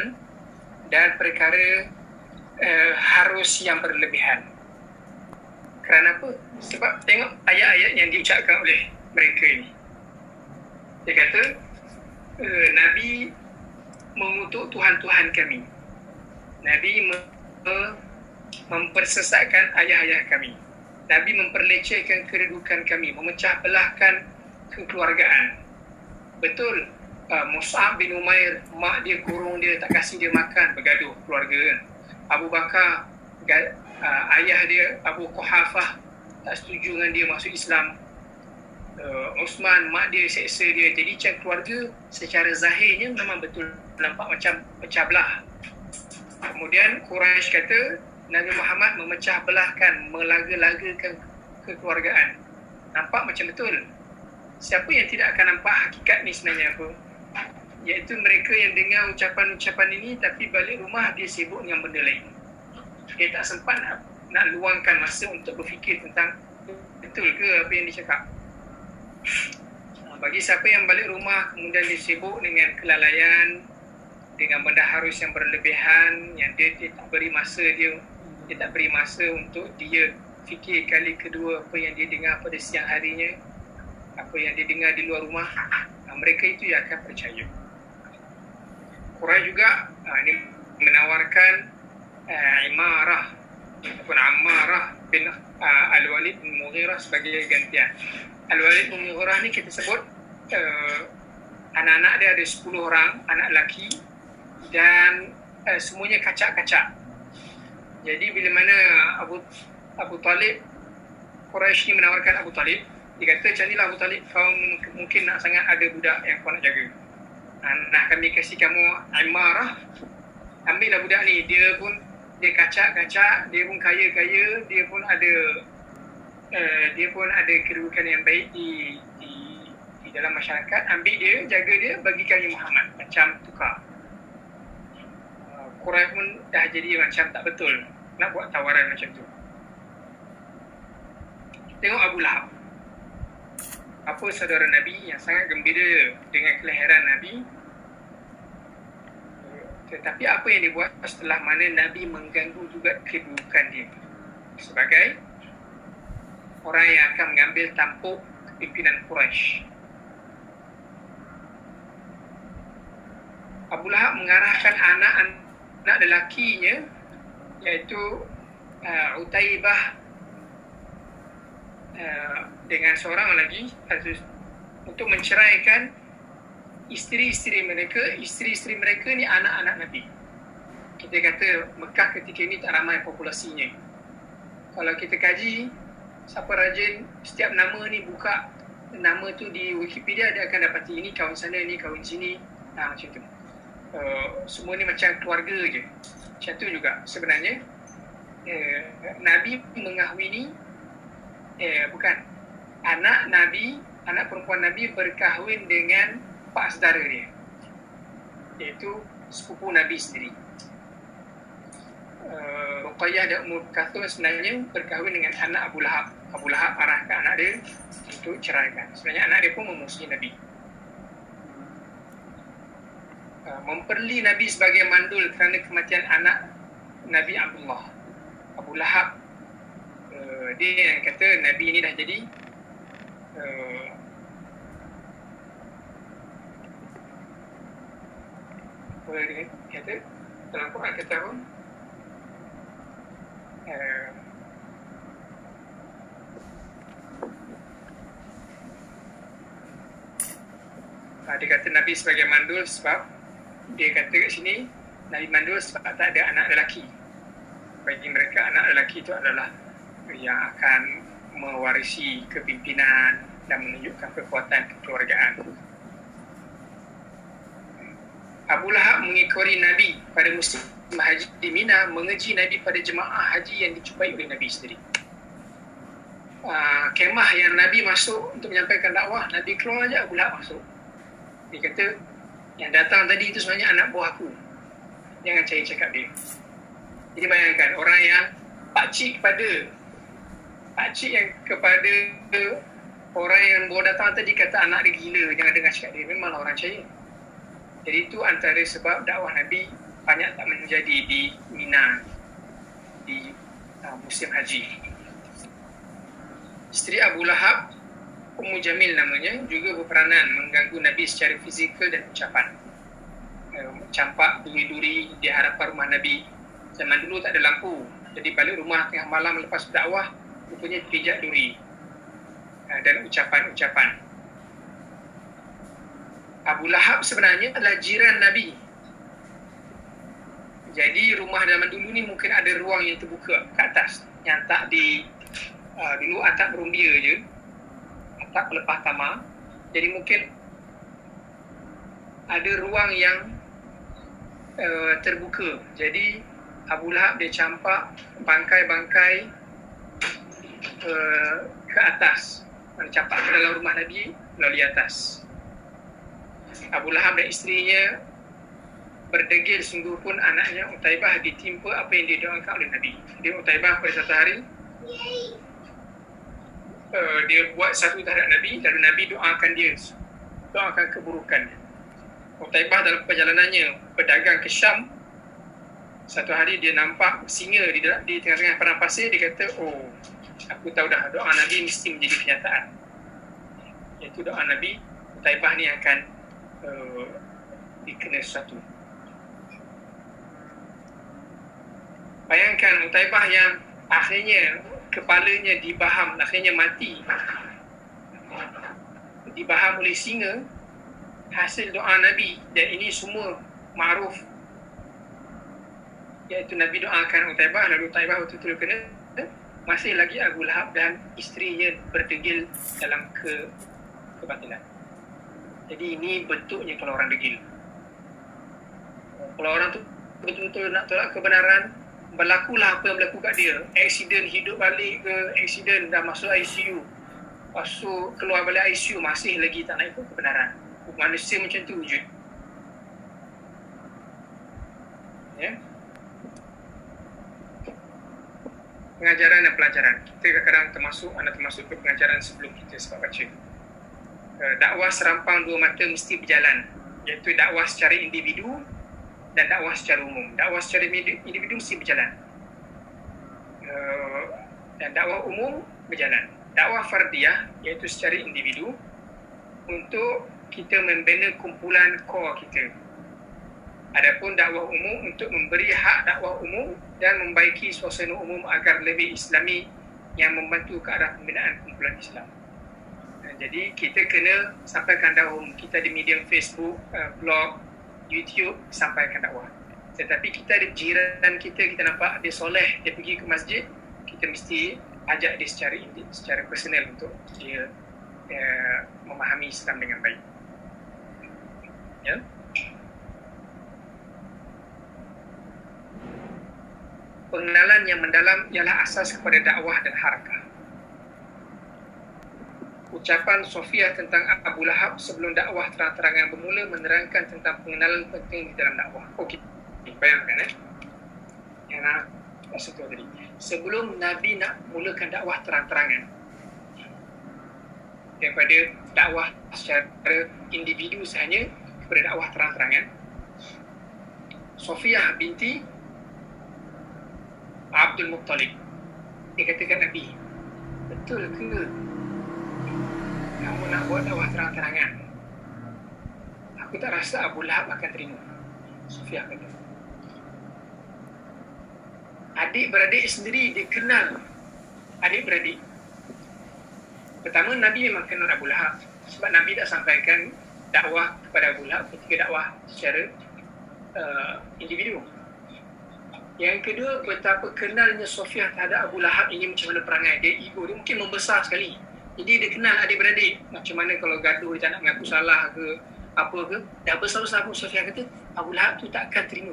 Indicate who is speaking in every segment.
Speaker 1: berlebihan dan perkara harus yang berlebihan. Kerana apa? Sebab tengok ayat-ayat yang diucapkan oleh mereka ini. Dia kata, Nabi mengutuk Tuhan-Tuhan kami. Nabi mempersesatkan ayah-ayah kami. Nabi memperlecehkan kedudukan kami, memecah belahkan kekeluargaan. Betul, Mus'ab bin Umair, mak dia kurung dia, tak kasih dia makan, bergaduh keluarga kan. Abu Bakar, ayah dia Abu Quhafah tak setuju dengan dia masuk Islam. Osman, mak dia seksa dia. Jadi macam keluarga secara zahirnya memang betul nampak macam pecah belah. Kemudian Quraisy kata Nabi Muhammad memecah belahkan, melaga-lagakan kekeluargaan. Nampak macam betul. Siapa yang tidak akan nampak hakikat ni sebenarnya apa? Iaitu mereka yang dengar ucapan-ucapan ini tapi balik rumah dia sibuk dengan benda lain. Dia tak sempat nak luangkan masa untuk berfikir tentang betul ke apa yang dicakap. Bagi siapa yang balik rumah kemudian dia sibuk dengan kelalaian, dengan benda harus yang berlebihan, yang dia tak beri masa dia tak beri masa untuk dia fikir kali kedua apa yang dia dengar pada siang harinya, apa yang dia dengar di luar rumah, mereka itu yang akan percaya. Quraisy juga ini menawarkan Imarah ataupun Ammarah bin Al-Walid bin Mughirah sebagai gantian. Al-Walid bin Mughirah ni kita sebut anak-anak dia ada 10 orang, anak lelaki, dan semuanya kacak-kacak. Jadi bila mana Abu Talib, Quraisy ni menawarkan Abu Talib, dia kata macam inilah Abu Talib, kau mungkin nak sangat ada budak yang kau nak jaga. Nak kami kasih kamu Imarah, ambillah budak ni. Dia kacak-kacak, dia pun kaya-kaya, dia pun ada kedudukan yang baik di dalam masyarakat. Ambil dia, jaga dia, bagikan Muhammad, macam tukar. Quraisy pun dah jadi macam tak betul nak buat tawaran macam tu. Tengok Abu Lahab, apa saudara Nabi yang sangat gembira dengan kelahiran Nabi, tetapi apa yang dibuat setelah mana Nabi mengganggu juga kedudukan dia sebagai orang yang akan mengambil tampuk pimpinan Quraisy. Abu Lahab mengarahkan anak lelakinya, iaitu Utaibah dengan seorang lagi untuk menceraikan isteri-isteri mereka. Isteri-isteri mereka ni anak-anak Nabi. Kita kata Mekah ketika ini tak ramai populasinya. Kalau kita kaji, siapa rajin setiap nama ni buka nama tu di Wikipedia, dia akan dapati ini kawan sana, ni kawan sini, macam tu. Semua ni macam keluarga je. Macam tu juga sebenarnya Nabi mengahwini bukan, anak Nabi, anak perempuan Nabi berkahwin dengan pak saudara dia, iaitu sepupu Nabi sendiri. Ruqayyah dan Ummul Kulthum sebenarnya berkahwin dengan anak Abu Lahab. Abu Lahab arahkan anak dia untuk ceraikan. Sebenarnya anak dia pun memusuhi Nabi. Memperli Nabi sebagai mandul kerana kematian anak Nabi Abdullah. Abu Lahab, dia yang kata Nabi ini dah jadi apa dia kata dalam Quran, kata apa, dia kata Nabi sebagai mandul sebab dia kata kat sini Nabi mandul sebab tak ada anak lelaki. Bagi mereka anak lelaki itu adalah yang akan mewarisi kepimpinan dan menunjukkan kekuatan kekeluargaan. Abu Lahab mengikori Nabi pada musim haji di Mina, mengeji Nabi pada jemaah haji yang dijumpai oleh Nabi sendiri. Kemah yang Nabi masuk untuk menyampaikan dakwah, Nabi keluar aja, Abu Lahab masuk. Dia kata, yang datang tadi itu sebenarnya anak buah aku. Jangan cari cakap dia. Jadi bayangkan, orang yang pakcik yang kepada orang yang baru datang tadi kata anak dia gila, jangan dengar cakap dia. Memanglah orang percaya. Jadi itu antara sebab dakwah Nabi banyak tak menjadi di Mina di musim haji. Isteri Abu Lahab, Ummu Jamil namanya, juga berperanan mengganggu Nabi secara fizikal dan ucapan. Campak duri-duri di hadapan rumah Nabi. Zaman dulu tak ada lampu, jadi balik rumah tengah malam lepas berdakwah, rupanya pijak duri dan ucapan-ucapan. Abu Lahab sebenarnya adalah jiran Nabi. Jadi rumah zaman dulu ni mungkin ada ruang yang terbuka ke atas, yang tak di dulu atap berumbia je, atap pelepah tamar. Jadi mungkin ada ruang yang terbuka. Jadi Abu Lahab dia campak bangkai-bangkai ke atas, campak ke dalam rumah Nabi melalui atas. Abu Lahab dan isterinya berdegil, sungguh pun anaknya Utaibah ditimpa apa yang didoakan oleh Nabi. Dia Utaibah pada satu hari dia buat satu terhadap Nabi, lalu Nabi doakan dia, doakan keburukan. Utaibah dalam perjalanannya berdagang ke Syam, satu hari dia nampak singa di tengah-tengah padang pasir. Dia kata, oh, aku tahu dah, doa Nabi mesti menjadi kenyataan. Iaitu doa Nabi, Utaibah ni akan dikena sesuatu. Bayangkan Utaibah yang akhirnya kepalanya dibaham, akhirnya mati, dibaham oleh singa, hasil doa Nabi. Dan ini semua ma'ruf, iaitu Nabi doakan Utaibah, lalu Utaibah betul-betul kena. Masih lagi Abu Lahab dan isterinya berdegil dalam kebatilan. Jadi ini bentuknya kalau orang degil. Kalau orang tu betul-betul nak tolak kebenaran, berlakulah apa yang berlaku kat dia. Aksiden hidup balik ke, aksiden dah masuk ICU, masuk keluar balik ICU, masih lagi tak nak ikut kebenaran. Manusia macam tu wujud. Ya. Pengajaran dan pelajaran. Kita kadang-kadang termasuk ke pengajaran sebelum kita sebab baca. Dakwah serampang dua mata mesti berjalan, iaitu dakwah secara individu dan dakwah secara umum. Dakwah secara individu mesti berjalan, dan dakwah umum berjalan. Dakwah fardiyah iaitu secara individu untuk kita membina kumpulan core kita. Adapun dakwah umum untuk memberi hak dakwah umum dan membaiki suasana umum agar lebih Islami, yang membantu ke arah pembinaan kumpulan Islam. Jadi kita kena sampaikan dakwah kita di medium Facebook, blog, YouTube, sampaikan dakwah. Tetapi kita ada jiran kita nampak dia soleh, dia pergi ke masjid, kita mesti ajak dia secara personal untuk dia memahami Islam dengan baik. Ya. Pengenalan yang mendalam ialah asas kepada dakwah dan harakah. Ucapan Sofia tentang Abu Lahab sebelum dakwah terang-terangan bermula menerangkan tentang pengenalan penting di dalam dakwah. Okey, bayangkan yang nak sentuh tadi. Sebelum Nabi nak mulakan dakwah terang-terangan, daripada dakwah secara individu sahaja kepada dakwah terang-terangan, Sofia binti Abdul Muttalib, dia katakan Nabi, betul ke kamu nak buat dakwah terang-terangan? Aku tak rasa Abu Lahab akan terima. Sofia kata. Adik-beradik sendiri dia kenal adik-beradik. Pertama, Nabi memang kenal Abu Lahab sebab Nabi dah sampaikan dakwah kepada Abu Lahab ketika dakwah secara individu. Yang kedua, betapa kenalnya Sofia terhadap Abu Lahab ini, macam mana perangai dia, ego dia mungkin membesar sekali. Jadi dia kenal adik-beradik, macam mana kalau gaduh dia tak nak mengaku salah ke apa ke. Dah besar-besar pun Sofia kata Abu Lahab tu takkan terima.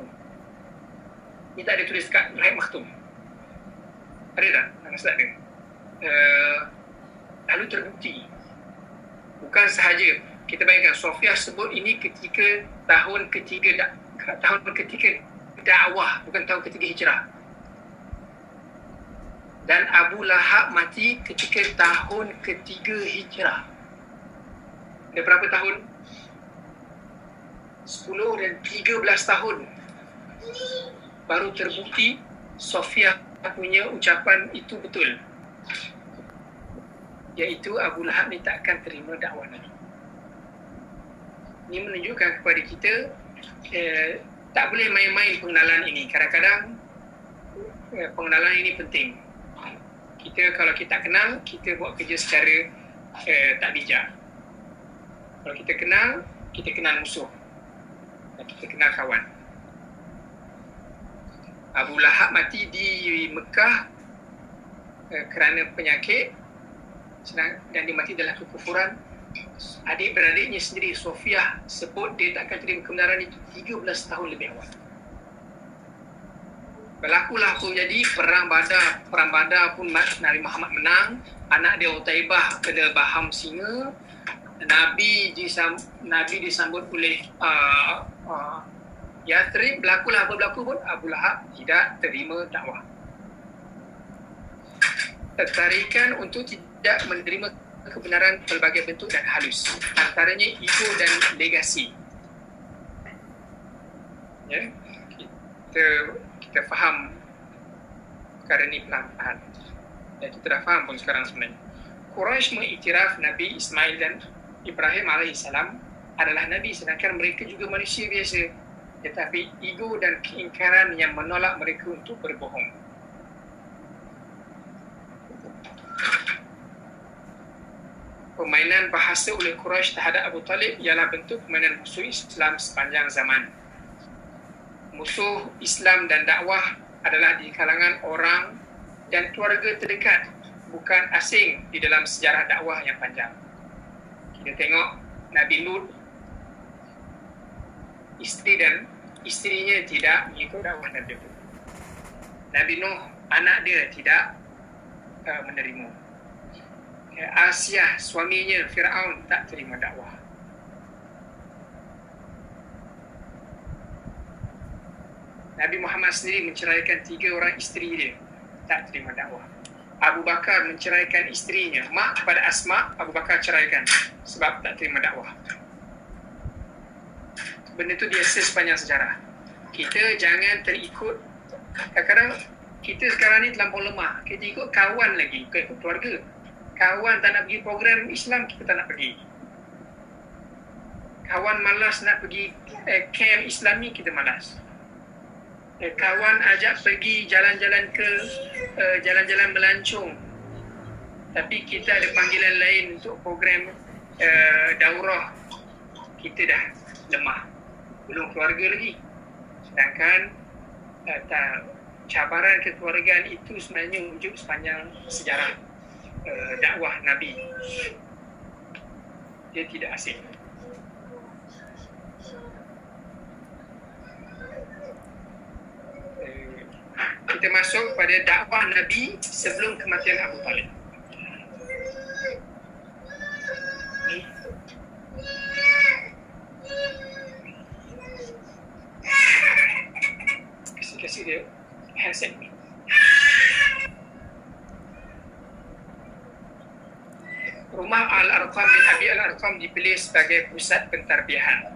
Speaker 1: Dia tak ada tulis kat Rahib Makhtum. Ada tak? Nangis tak ada. Lalu terbukti. Bukan sahaja, kita bayangkan Sofia sebut ini ketika tahun ketiga dakwah, bukan tahun ketiga hijrah. Dan Abu Lahab mati ketika tahun ketiga hijrah. Ada berapa tahun? 10 dan 13 tahun baru terbukti Sofia punya ucapan itu betul, iaitu Abu Lahab ni takkan terima dakwah Nabi. Ini menunjukkan kepada kita tak boleh main-main pengenalan ini. Kadang-kadang pengenalan ini penting. Kita kalau kita kenal, kita buat kerja secara tak bijak. Kalau kita kenal musuh dan kita kenal kawan. Abu Lahab mati di Mekah kerana penyakit dan dia mati dalam kekufuran. Adik-beradiknya sendiri, Sofia, sebut dia takkan terima kebenaran itu 13 tahun lebih awal. Berlakulah pun jadi Perang Badar pun Nabi Muhammad menang. Anak dia Utaibah kena baham singa. Nabi disambut oleh Yathrib. Berlakulah apa berlaku pun, Abu Lahab tidak terima dakwah. Tertarikan untuk tidak menerima kebenaran pelbagai bentuk dan halus, antaranya ego dan legasi. Ya, kita faham perkara ini pelan-pelan dan kita dah faham pun sekarang sebenarnya. Quraisy mengiktiraf Nabi Ismail dan Ibrahim AS adalah Nabi, sedangkan mereka juga manusia biasa, tetapi ego dan keingkaran yang menolak mereka untuk berbohong. Permainan bahasa oleh Quraisy terhadap Abu Talib ialah bentuk permainan musuh Islam sepanjang zaman. Musuh Islam dan dakwah adalah di kalangan orang dan keluarga terdekat, bukan asing di dalam sejarah dakwah yang panjang. Kita tengok Nabi Lut, isterinya tidak mengikut dakwah Nabi itu. Nabi Nuh, anak dia tidak menerima. Asia, suaminya Firaun, tak terima dakwah. Nabi Muhammad sendiri menceraikan 3 orang isteri dia, tak terima dakwah. Abu Bakar menceraikan isterinya, mak kepada Asma, Abu Bakar ceraikan sebab tak terima dakwah. Benda tu biasa sepanjang sejarah. Kita jangan terikut. Kadang-kadang kita sekarang ni terlampau lemah. Kita ikut kawan lagi, bukan ikut keluarga. Kawan tak nak pergi program Islam, kita tak nak pergi. Kawan malas nak pergi camp Islami, kita malas. Kawan ajak pergi jalan-jalan ke jalan-jalan melancong, tapi kita ada panggilan lain untuk program daurah, kita dah lemah. Belum keluarga lagi. Sedangkan cabaran kekeluargaan itu sebenarnya wujud sepanjang sejarah dakwah Nabi. Dia tidak asing. Kita masuk pada dakwah Nabi sebelum kematian Abu Talib. Kasih dia handset ni. Rumah Al-Arqam bin Abi Al-Arqam dipilih sebagai pusat pentarbiahan.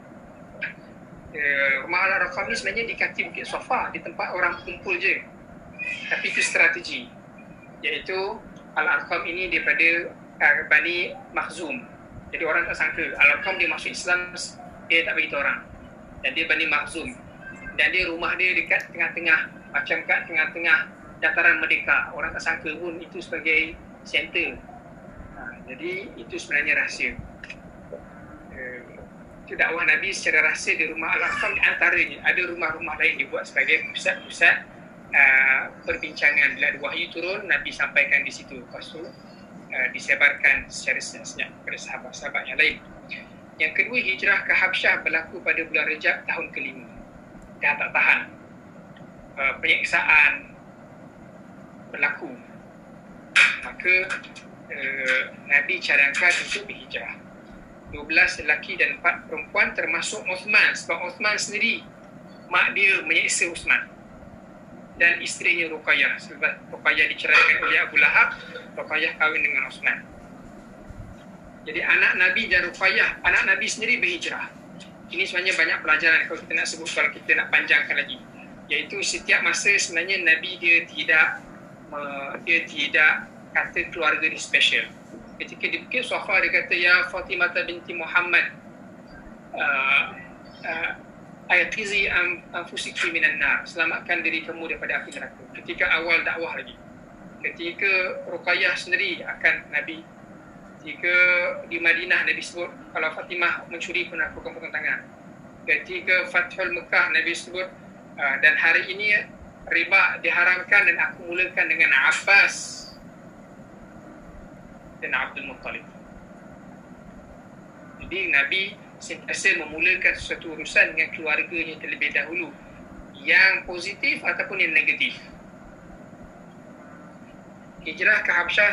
Speaker 1: Rumah Al-Arqam ni sebenarnya di kaki Bukit Safa, di tempat orang kumpul je. Tapi itu strategi, iaitu Al-Arqam ini daripada Bani Makhzum. Jadi orang tak sangka Al-Arqam dia masuk Islam, dia tak beritahu orang. Dan dia Bani Makhzum. Dan dia rumah dia dekat tengah-tengah, macam kat tengah-tengah dataran Merdeka. Orang tak sangka pun itu sebagai center. Jadi itu sebenarnya rahsia. Itu dakwah Nabi secara rahsia di rumah Al-Arqam. Antaranya ada rumah-rumah lain dibuat sebagai pusat-pusat perbincangan. Bila ada wahyu turun, Nabi sampaikan di situ. Lepas tu disebarkan secara senyap kepada sahabat-sahabat yang lain. Yang kedua, hijrah ke Habsyah berlaku pada bulan Rejab tahun ke-5. Dah tak tahan. Penyiksaan berlaku. Maka Nabi cadangkan untuk berhijrah. 12 lelaki dan 4 perempuan termasuk Uthman, sebab Uthman sendiri mak dia menyiksa Uthman, dan isterinya Ruqayyah. Sebab Ruqayyah diceraikan oleh Abu Lahab, Ruqayyah kahwin dengan Uthman. Jadi anak Nabi dan Ruqayyah, anak Nabi sendiri berhijrah. Ini sebenarnya banyak pelajaran kalau kita nak sebut, kalau kita nak panjangkan lagi. Iaitu setiap masa sebenarnya Nabi dia tidak kata keluarga dia special. Ketika di Bukit Safa dia kata, ya Fatimah binti Muhammad, ayatizi anfusiki minan nar, selamatkan diri kamu daripada api neraka. Ketika awal dakwah lagi, ketika Ruqayyah sendiri akan Nabi, ketika di Madinah Nabi sebut kalau Fatimah mencuri pun aku akan potong tangan. Ketika Fathul Mekah Nabi sebut dan hari ini riba diharamkan dan aku mulakan dengan Abbas dan Abdul Muttalib. Jadi Nabi sentiasa memulakan sesuatu urusan dengan keluarganya terlebih dahulu, yang positif ataupun yang negatif. Hijrah ke Habsyah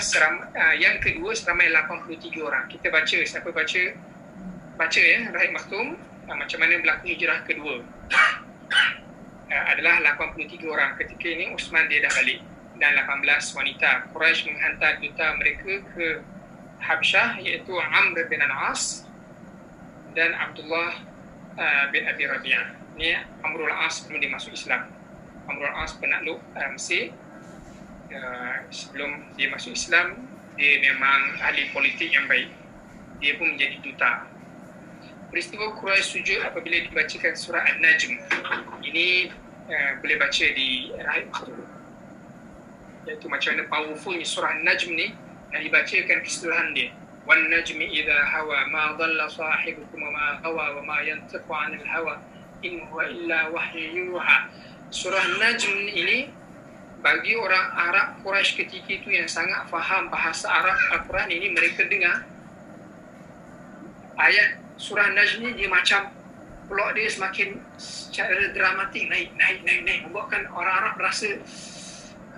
Speaker 1: yang kedua seramai 83 orang. Kita baca, siapa baca ya, Rahim Maktum, macam mana berlaku hijrah kedua. Adalah 83 orang. Ketika ini Uthman dia dah balik dan 18 wanita. Quraisy menghantar duta mereka ke Habsyah, iaitu Amr bin Al-As dan Abdullah bin Abi Rabi'ah. Ini Amrul As sebelum dia masuk Islam. Amrul As penakluk Mesir. Sebelum dia masuk Islam, dia memang ahli politik yang baik. Dia pun menjadi duta. Peristiwa Quraisy sujud apabila dibacakan surah An-Najm. Ini boleh baca di Rahim Maktum. Iaitu macam mana powerfulnya surah An-Najm ni, yang dibacakan keseluruhan dia. Wan najmi idza hawa ma dhalla sahibukum wa ma hawa wa ma yantiqu 'anil hawa in huwa illa wahyu yuha. Surah Najm ini bagi orang Arab Quraisy ketika itu yang sangat faham bahasa Arab Al-Quran ini, mereka dengar ayat surah Najm ni, dia macam plot dia semakin secara dramatik naik, membuatkan orang Arab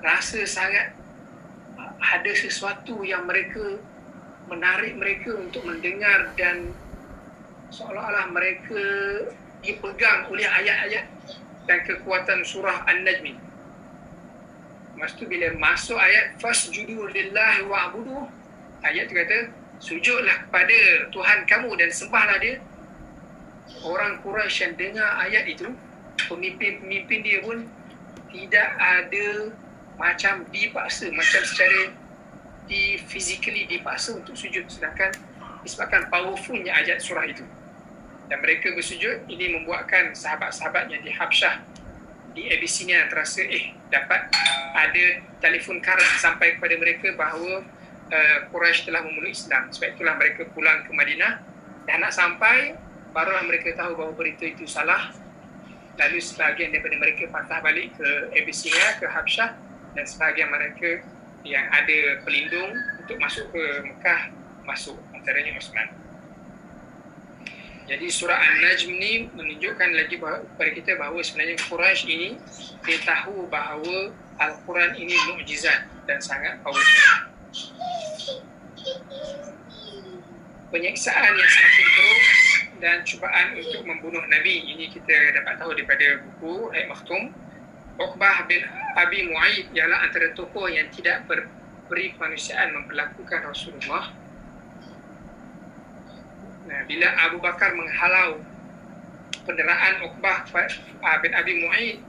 Speaker 1: rasa sangat ada sesuatu yang menarik mereka untuk mendengar, dan seolah-olah mereka dipegang oleh ayat-ayat dan kekuatan surah An-Najm. Lepas tu bila masuk ayat fasjudu lillahi wa'budu, ayat tu kata sujudlah kepada Tuhan kamu dan sembahlah dia. Orang Quraisy yang dengar ayat itu, pemimpin dia pun tidak ada macam dipaksa, macam secara physically dipaksa untuk sujud, sedangkan disebabkan powerfulnya ayat surah itu dan mereka bersujud. Ini membuatkan sahabat-sahabat yang di Habsyah, di Abyssinia terasa dapat ada telefon karat sampai kepada mereka bahawa Quraisy telah memeluk Islam. Sebab itulah mereka pulang ke Madinah, dan nak sampai barulah mereka tahu bahawa berita itu salah. Lalu sebahagian daripada mereka patah balik ke Abyssinia, ke Habsyah, dan sebahagian mereka yang ada pelindung untuk masuk ke Mekah masuk, antaranya Uthman. Jadi surah An-Najm ni menunjukkan lagi kepada kita bahawa sebenarnya Quraisy ini dia tahu bahawa Al-Quran ini mukjizat dan sangat powerful. Penyiksaan yang semakin teruk dan cubaan untuk membunuh Nabi, ini kita dapat tahu daripada buku Rahim Maktum. Uqbah bin Abi Mu'ayyid ialah antara tokoh yang tidak beri kemanusiaan memperlakukan Rasulullah. Nah, bila Abu Bakar menghalau penderaan Uqbah bin Abi Mu'ayyid,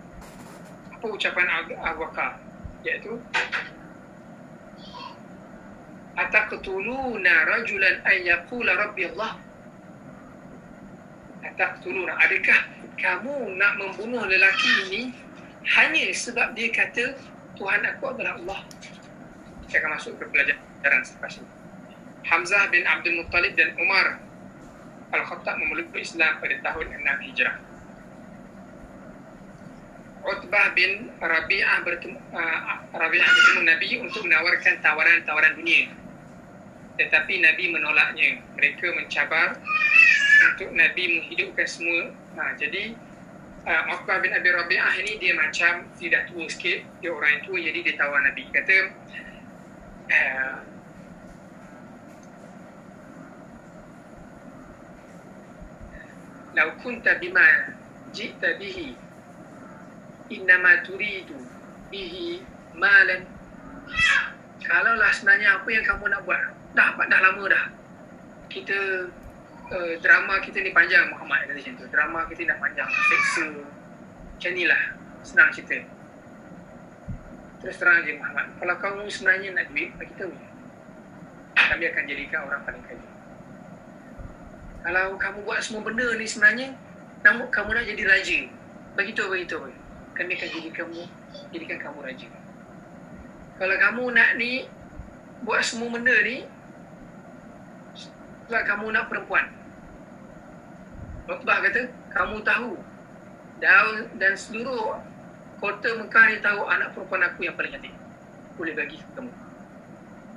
Speaker 1: apa ucapan Abu Bakar? Iaitu ataqtuluna rajulan an yaqula rabbi Allah. Ataqtuluna, adakah kamu nak membunuh lelaki ini hanya sebab dia kata Tuhan aku adalah Allah? Kita akan masuk ke pelajaran selepas ini. Hamzah bin Abdul Muttalib dan Umar Al-Khattab memeluk Islam pada tahun 6 Hijrah. Utbah bin Rabi'ah bertemu Nabi untuk menawarkan tawaran-tawaran dunia, tetapi Nabi menolaknya. Mereka mencabar untuk Nabi menghidupkan semua. Jadi Utbah bin Abi Rabi'ah ini dia macam tidak tua sikit, dia orang yang tua, jadi dia tawar Nabi. Kata lau kunta bima ji'ta bihi innama turidu bihi malan. Kalaulah sebenarnya apa yang kamu nak buat dah lama dah. Kita drama kita ni panjang, Muhammad kata macam tu. Drama kita dah panjang, seksa macam ni lah. senang cerita. Terus terang je Muhammad, kalau kamu sebenarnya nak duit, bagi tahu. Kami akan jadikan orang paling kaya. Kalau kamu buat semua benda ni sebenarnya, namun kamu nak jadi raja, bagi tahu. Kami akan jadikan kamu raja. Kalau kamu nak ni buat semua benda ni, sebab kamu nak perempuan. Utbah kata, kamu tahu dan seluruh kota Mekah ni tahu anak perempuan aku yang paling cantik. Boleh bagi kamu.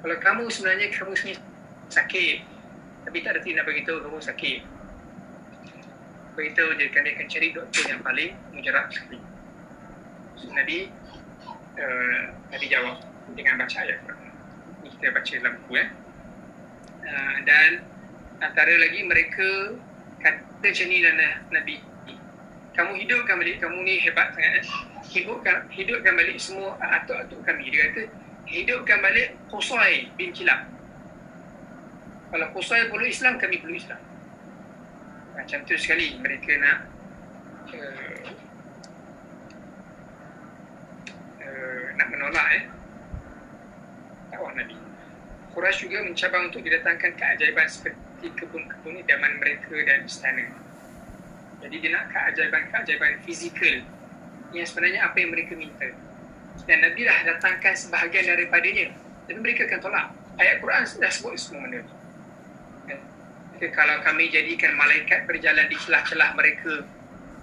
Speaker 1: Kalau kamu sebenarnya sakit, tapi tak ada nak beritahu kamu sakit, beritahu je, kami akan cari doktor yang paling mujarab sekali. So, Nabi jawab dengan baca ayat Quran. Ini kita baca dalam buku dan antara lagi mereka kata macam ni dan Nabi, kamu hidupkan balik, kamu ni hebat sangat, hidupkan balik semua atuk-atuk kami. Dia kata hidupkan balik Qusay bin Kilab. Kalau Qusay perlu Islam, kami perlu Islam. Macam tu sekali mereka nak menolak dakwah Nabi. Quraisy juga mencabar untuk didatangkan keajaiban seperti kebun-kebun idaman mereka dan istana. Jadi dia nak keajaiban fizikal yang sebenarnya apa yang mereka minta. Dan Nabi dah datangkan sebahagian daripadanya, tapi mereka akan tolak. Ayat Quran dah sebut semua benda. Kalau kami jadikan malaikat berjalan di celah-celah mereka,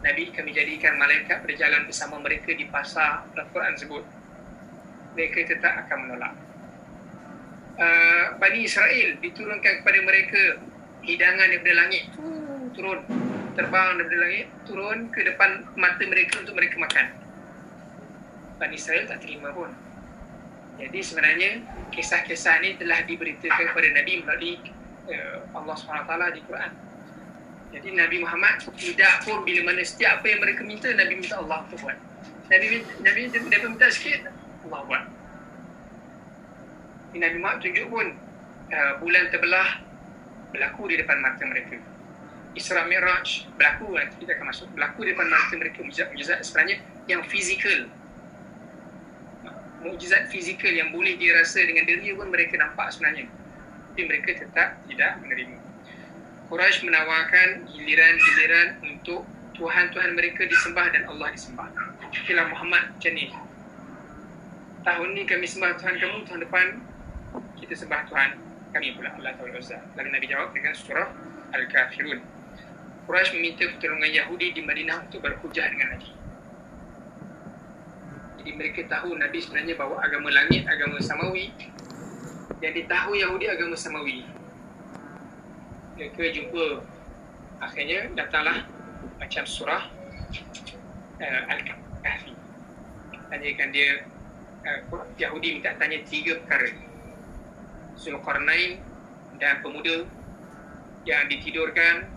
Speaker 1: Nabi, kami jadikan malaikat berjalan bersama mereka di pasar, Al-Quran sebut, mereka tetap akan menolak. Bani Israel diturunkan kepada mereka hidangan daripada langit, turun, terbang daripada langit, turun ke depan mata mereka untuk mereka makan. Bani Israel tak terima pun. Jadi sebenarnya kisah-kisah ini telah diberitakan kepada Nabi melalui Allah SWT di Quran. Jadi Nabi Muhammad tidak pun bila mana setiap apa yang mereka minta, Nabi minta Allah untuk buat. Nabi minta sikit, Allah buat. Nabi Muhammad tunjuk pun bulan terbelah berlaku di depan mata mereka. Isra Mi'raj berlaku, nanti kita akan masuk, berlaku di depan mata mereka. Mujizat sebenarnya yang fizikal, mujizat fizikal yang boleh dirasa dengan diri pun mereka nampak sebenarnya, tapi mereka tetap tidak menerima. Quraisy menawarkan giliran untuk Tuhan-Tuhan mereka disembah dan Allah disembah. Itulah Muhammad macam ni, tahun ni kami sembah Tuhan kamu, tahun depan kita sembah Tuhan kami pula, Allah Ta'ala Uzza. Lalu Nabi jawab dengan surah Al-Kafirun. Quraisy meminta pertolongan Yahudi di Madinah untuk berhujah dengan Nabi. Jadi mereka tahu Nabi sebenarnya bawa agama langit, agama samawi. Yang ditahu Yahudi agama samawi. Mereka jumpa, akhirnya datanglah macam surah Al-Kahfi. Tanyakan dia, Yahudi minta tanya 3 perkara. Zulkarnain dan pemuda yang ditidurkan,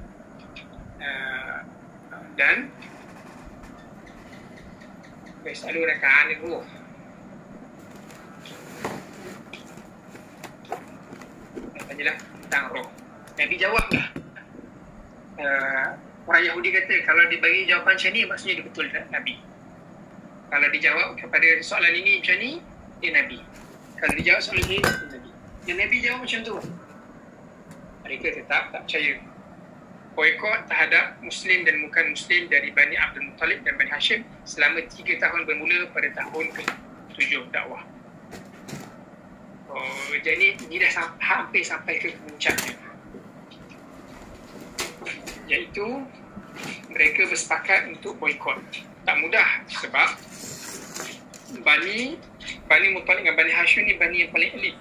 Speaker 1: dan yasalunaka 'anil ruh. Tanyalah tentang roh. Nabi jawablah. Orang Yahudi kata kalau dibagi jawapan macam ni, maksudnya dia betul Nabi. Kalau dijawab kepada soalan ini macam ni, dia Nabi. Kalau dijawab soalan ini, dia Nabi. Dan Nabi jawab macam tu. Mereka tetap tak percaya. Boykot terhadap Muslim dan bukan Muslim dari Bani Abdul Muttalib dan Bani Hashim selama 3 tahun bermula pada tahun ke-7 dakwah. Jadi ini dah hampir sampai ke puncaknya. Iaitu mereka bersepakat untuk boykot. Tak mudah sebab Bani Muttalib dan Bani Hashim ni Bani yang paling elit.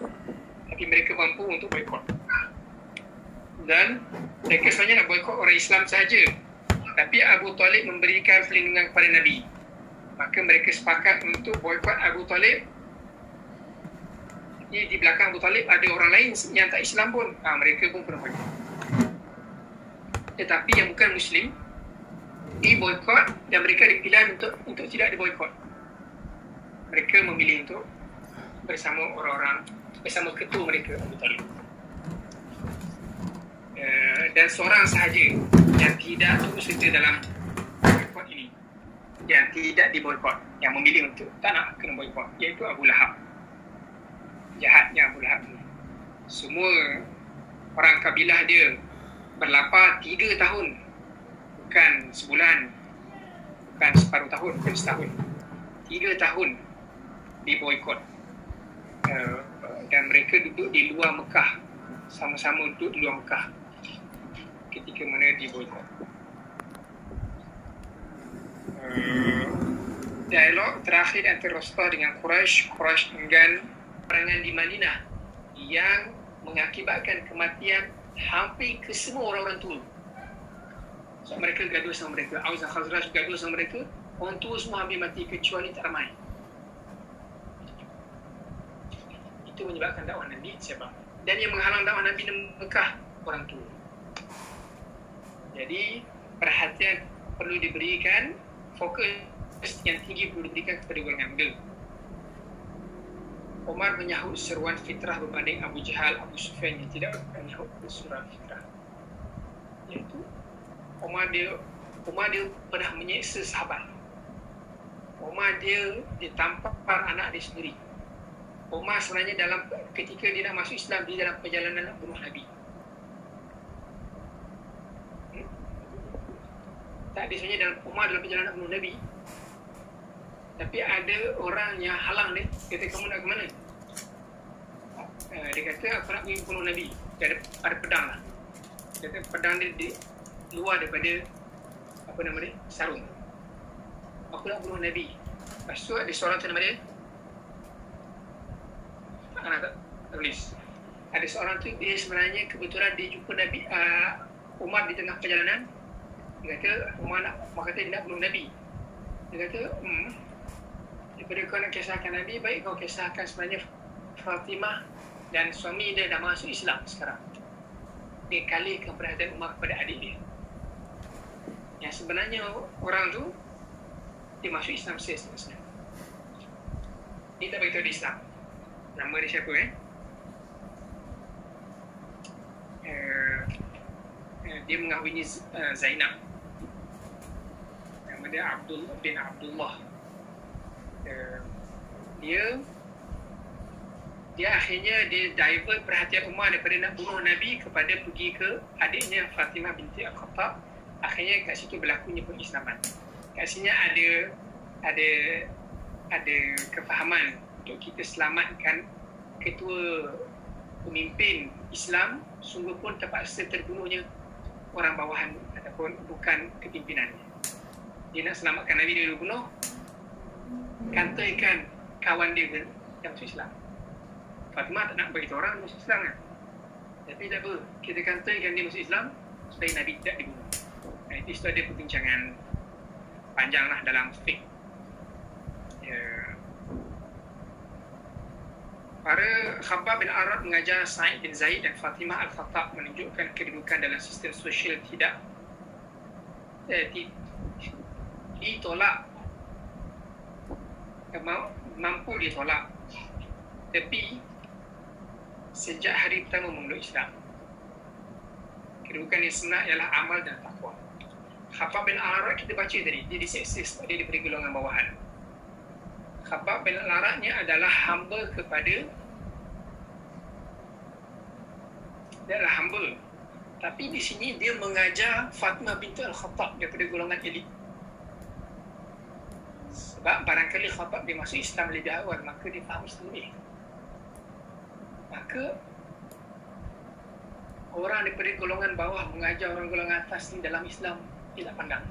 Speaker 1: Tapi mereka mampu untuk boykot. Dan mereka sebenarnya nak boykot orang Islam sahaja. Tapi Abu Talib memberikan perlindungan kepada Nabi. Maka mereka sepakat untuk boykot Abu Talib. Di belakang Abu Talib ada orang lain yang tak Islam pun. Mereka pun pernah boykot. Tetapi yang bukan Muslim diboykot dan mereka dipilih untuk tidak diboykot. Mereka memilih untuk bersama bersama ketua mereka Abu Talib. Dan seorang sahaja yang tidak turut serta dalam boykot ini, yang tidak diboikot, yang memilih untuk tak nak kena boikot, iaitu Abu Lahab. Jahatnya Abu Lahab ni. Semua orang kabilah dia berlapar 3 tahun, bukan sebulan, bukan separuh tahun, bukan setahun, 3 tahun diboikot. Dan mereka duduk di luar Mekah, sama-sama duduk di luar Mekah ketika mana diboikot. Dialog terakhir antara Rasulullah dengan Quraisy enggan perangan di Madinah yang mengakibatkan kematian hampir ke semua orang-orang tua. So, mereka gaduh sama mereka, Aus dan Khazraj gaduh sama mereka, orang tua semua hampir mati kecuali tak ramai. Itu menyebabkan dakwah Nabi siapa? Dan yang menghalang dakwah Nabi di Mekah, orang tua. Jadi perhatian perlu diberikan, fokus yang tinggi perlu diberikan kepada golongan muda. Umar menyahut seruan fitrah berbanding Abu Jahal, Abu Sufyan yang tidak menyahut seruan fitrah. Iaitu Umar dia pernah menyeksa sahabat. Umar dia tampar anak dia sendiri. Umar sebenarnya dalam ketika dia nak masuk Islam, dia dalam perjalanan nak bunuh Nabi. Tak ada sebenarnya Umar dalam perjalanan nak bunuh Nabi. Tapi ada orang yang halang dia, kata kamu nak ke mana? Dia kata aku nak pergi bunuh Nabi. Dia ada pedang lah. Dia kata pedang dia di luar daripada apa nama dia? Sarung. Aku nak bunuh Nabi. Lepas tu ada seorang tu nama dia, tak tulis. Ada seorang tu dia sebenarnya kebetulan dia jumpa Nabi Umar di tengah perjalanan. Dia kata Umar kata dia nak bunuh Nabi. Dia kata daripada kau nak kisahkan Nabi, baik kau kisahkan sebenarnya Fatimah dan suami dia dah masuk Islam sekarang. Dia kalihkan perhatian Umar kepada adik dia. Yang sebenarnya orang tu dia masuk Islam sebenarnya. Dia tak beritahu dia Islam. Nama dia siapa dia mengahwini Zainab. Nama dia Abdullah bin Abdullah. Dia akhirnya dia divert perhatian Umar daripada nak bunuh Nabi kepada pergi ke adiknya Fatimah binti Al-Khattab. Akhirnya kat situ berlakunya pengislaman. Kat sini ada kefahaman untuk kita selamatkan ketua pemimpin Islam, sungguh pun terpaksa terbunuhnya orang bawahan ataupun bukan kepimpinannya. Dia nak selamatkan Nabi, dia bunuh, kantaikan kawan dia yang masuk Islam. Fatimah tak nak beritahu orang masuk Islam kan? Tapi tak apa, kita kantaikan dia masuk Islam supaya Nabi tidak dibunuh. Itu ada perbincangan panjang lah dalam fiqh. Para Khabbab bin Arad mengajar Sa'id bin Zaid dan Fatimah Al-Khattab menunjukkan kedudukan dalam sistem sosial tidak ditolak, mampu ditolak. Tapi sejak hari pertama memeluk Islam, kedudukan yang sebenar ialah amal dan takwa. Khabbab bin Arad kita baca tadi, dia diseksa sebab dia diberi golongan bawahan. Khabbab bin Al-Arad ni adalah hamba kepada, dia adalah hamba, tapi di sini dia mengajar Fatimah binti Al-Khattab daripada golongan elit. Sebab barangkali Khabbab dia masuk Islam lebih awal, maka dia faham Islam lebih. Maka orang daripada golongan bawah mengajar orang golongan atas ni dalam Islam tidak pandang.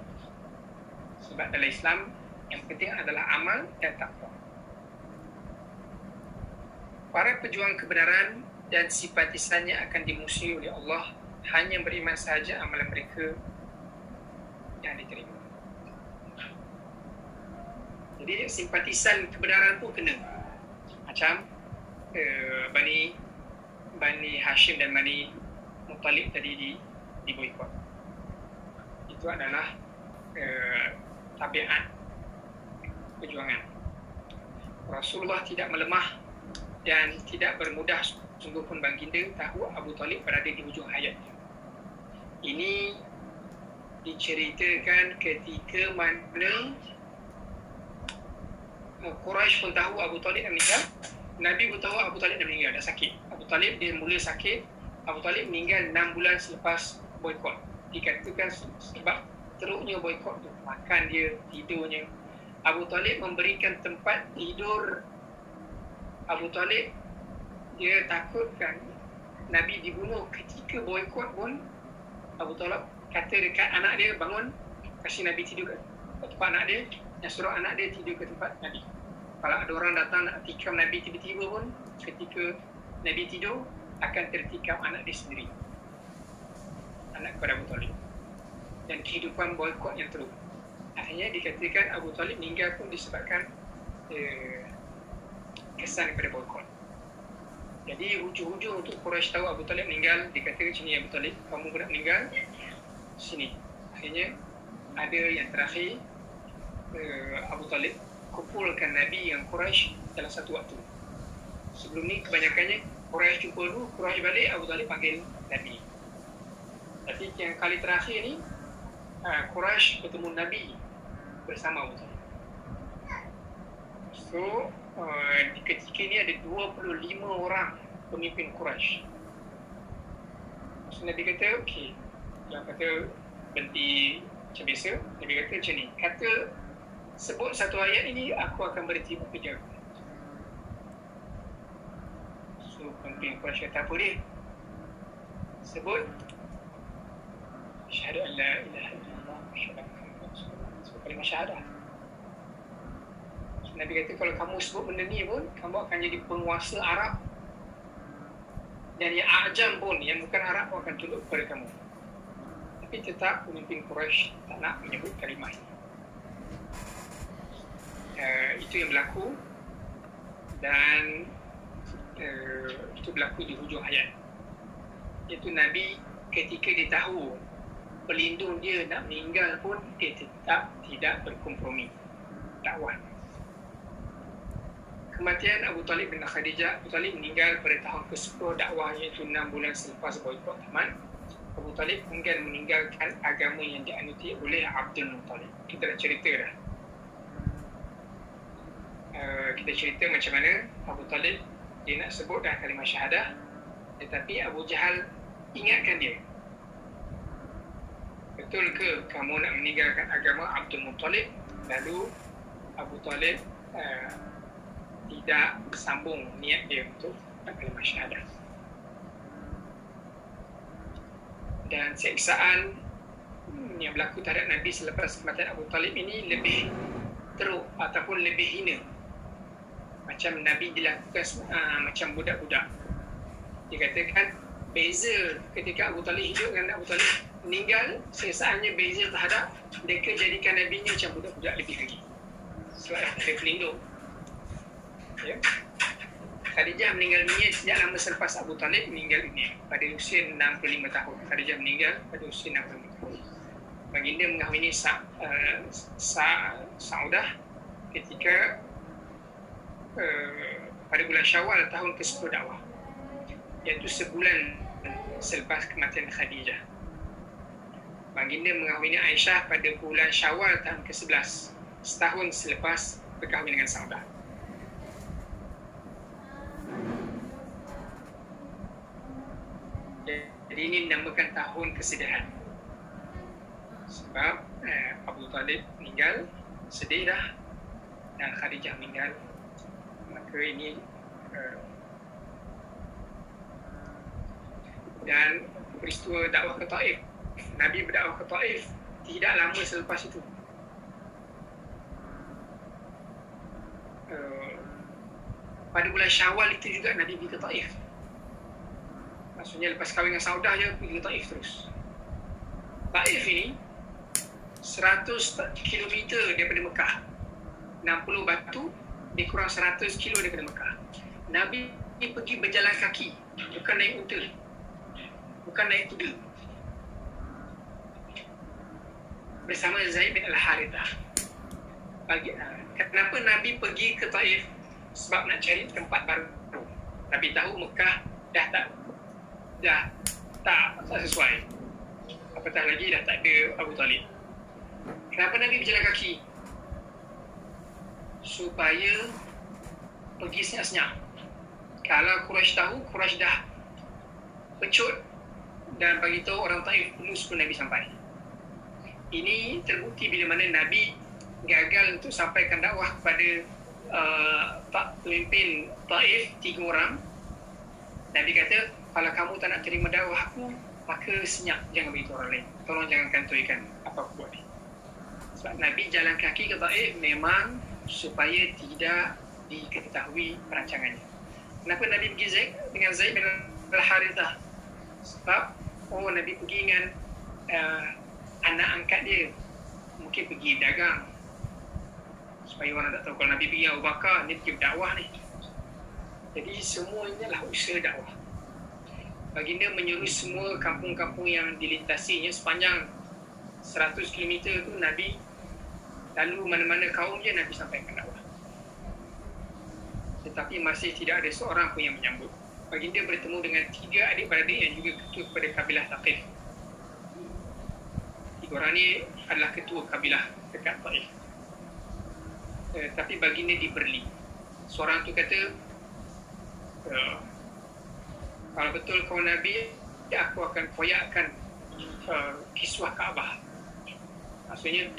Speaker 1: Sebab dalam Islam yang penting adalah amal dan takwa. Para pejuang kebenaran dan simpatisannya akan dimusuhi oleh Allah, hanya beriman sahaja amalan mereka yang diterima. Jadi simpatisan kebenaran pun kena. Macam Bani Hashim dan Bani Muttalib tadi di boikot. Itu adalah tabiat perjuangan. Rasulullah tidak melemah dan tidak bermudah, sungguh pun baginda tahu Abu Talib berada di hujung hayatnya. Ini diceritakan ketika mana Quraisy pun tahu Abu Talib dah meninggal. Nabi pun tahu Abu Talib dah meninggal, dah sakit. Abu Talib dia mula sakit. Abu Talib meninggal 6 bulan selepas boikot. Dikatakan sebab teruknya boikot tu, makan dia, tidurnya. Abu Talib memberikan tempat tidur. Abu Talib dia takutkan Nabi dibunuh ketika boikot pun. Abu Talib kata dekat anak dia, bangun, kasih Nabi tidur kat tempat anak dia, yang suruh anak dia tidur ke tempat Nabi. Kalau ada orang datang nak tikam Nabi tiba-tiba pun, ketika Nabi tidur, akan tertikam anak dia sendiri, anak kepada Abu Talib. Dan kehidupan boikot yang teruk. Akhirnya dikatakan Abu Talib meninggal pun disebabkan kesan kepada boikot. Jadi hujung-hujung untuk Quraisy tahu Abu Talib meninggal, dikatakan sini Abu Talib, kamu pun nak meninggal, sini. Akhirnya ada yang terakhir, Abu Talib kumpulkan Nabi yang Quraisy dalam satu waktu. Sebelum ni kebanyakannya Quraisy jumpa dulu, Quraisy balik, Abu Talib panggil Nabi. Tapi yang kali terakhir ni Quraisy bertemu Nabi bersama Abu Talib. So ketika ini ada 25 orang pemimpin Quraisy. So Nabi kata, okey, yang kata berhenti macam biasa. Nabi kata macam ni, kata sebut satu ayat ini, aku akan berhenti bekerja. So pemimpin Quraisy kata, apa dia? Sebut syahadu an la ilaha illallah wa syahadu anna Muhammadan rasulullah. Sebut kalimah syahadah. So, Nabi kata kalau kamu sebut benda ni pun, kamu akan jadi penguasa Arab, dan yang Ajam pun, yang bukan Arab pun akan tunduk kepada kamu. Tapi tetap pemimpin Quraisy tak nak menyebut kalimah ini. Itu yang berlaku, dan itu berlaku di hujung ayat. Iaitu Nabi ketika dia tahu pelindung dia nak meninggal pun, dia tetap tidak berkompromi dakwah. Kematian Abu Talib bin Khadijah. Abu Talib meninggal pada tahun ke-10 dakwah, iaitu 6 bulan selepas boikot tamat. Abu Talib kemudian meninggalkan agama yang dianuti oleh Abdul Muttalib. Kita dah cerita dah. Kita cerita macam mana Abu Talib dia nak sebut dah kalimah syahadah, tetapi Abu Jahal ingatkan dia, betul ke kamu nak meninggalkan agama Abdul Muttalib? Lalu Abu Talib tidak sambung niat dia untuk kalimah syahadah. Dan siksaan yang berlaku terhadap Nabi selepas kematian Abu Talib ini lebih teruk ataupun lebih hina. Macam Nabi dilakukan macam budak-budak. Dikatakan beza ketika Abu Talib hidup dengan Abu Talib meninggal, siksaannya beza terhadap mereka jadikan Nabi ni macam budak-budak lebih lagi. Sebab ada pelindung. Ya. Khadijah meninggal dunia tidak lama selepas Abu Talib meninggal dunia pada usia 65 tahun. Khadijah meninggal pada usia 65 tahun. Baginda mengahwini Saudah ketika pada bulan Syawal tahun ke-10 dakwah, iaitu sebulan selepas kematian Khadijah. Baginda mengahwini Aisyah pada bulan Syawal tahun ke-11, setahun selepas berkahwin dengan Saudah. Jadi ini dinamakan tahun kesedihan. Sebab Abu Talib meninggal, sedih dah, dan Khadijah meninggal. Maka ini dan peristiwa dakwah ke Taif. Nabi berdakwah ke Taif tidak lama selepas itu. Pada bulan Syawal itu juga Nabi pergi ke Taif. Maksudnya lepas kahwin dengan Saudah je pergi ke Taif terus. Taif ini 100 km daripada Mekah. 60 batu, dia kurang 100 kilo daripada Mekah. Nabi pergi berjalan kaki, bukan naik unta, bukan naik kuda. Bersama Zaid bin Al-Harithah. Kenapa Nabi pergi ke Taif? Sebab nak cari tempat baru. Nabi tahu Mekah dah tak sesuai. Apatah lagi dah tak ada Abu Talib. Kenapa Nabi berjalan kaki? supaya pergi senyap-senyap. Kalau Quraisy tahu, Quraisy dah pecut dan bagi tahu orang Taif dulu sebelum Nabi sampai. Ini terbukti bila mana Nabi gagal untuk sampaikan dakwah kepada pemimpin Taif 3 orang. Nabi kata, kalau kamu tak nak terima dakwah aku, maka senyap, jangan beritahu orang lain. Tolong jangan kantorkan apa aku buat ni. Sebab Nabi jalan kaki ke Taif memang supaya tidak diketahui perancangannya. Kenapa Nabi pergi dengan Zaid bin Al-Harithah? Sebab Nabi pergi dengan anak angkat dia, mungkin pergi dagang, supaya orang tak tahu kalau Nabi pergi Abu Bakar, ni pergi berdakwah ni. Jadi semua ini adalah usaha dakwah. Baginda menyuruh semua kampung-kampung yang dilintasinya sepanjang 100 km tu, Nabi lalu mana-mana kaum je Nabi sampaikan dakwah. Tetapi masih tidak ada seorang pun yang menyambut. Baginda bertemu dengan 3 adik-beradik yang juga ketua kepada kabilah Thaqif. 3 orang ni adalah ketua kabilah dekat Taif. Tapi baginda diberli. Seorang tu kata, kalau betul kau Nabi, aku akan koyakkan kiswah Kaabah. Maksudnya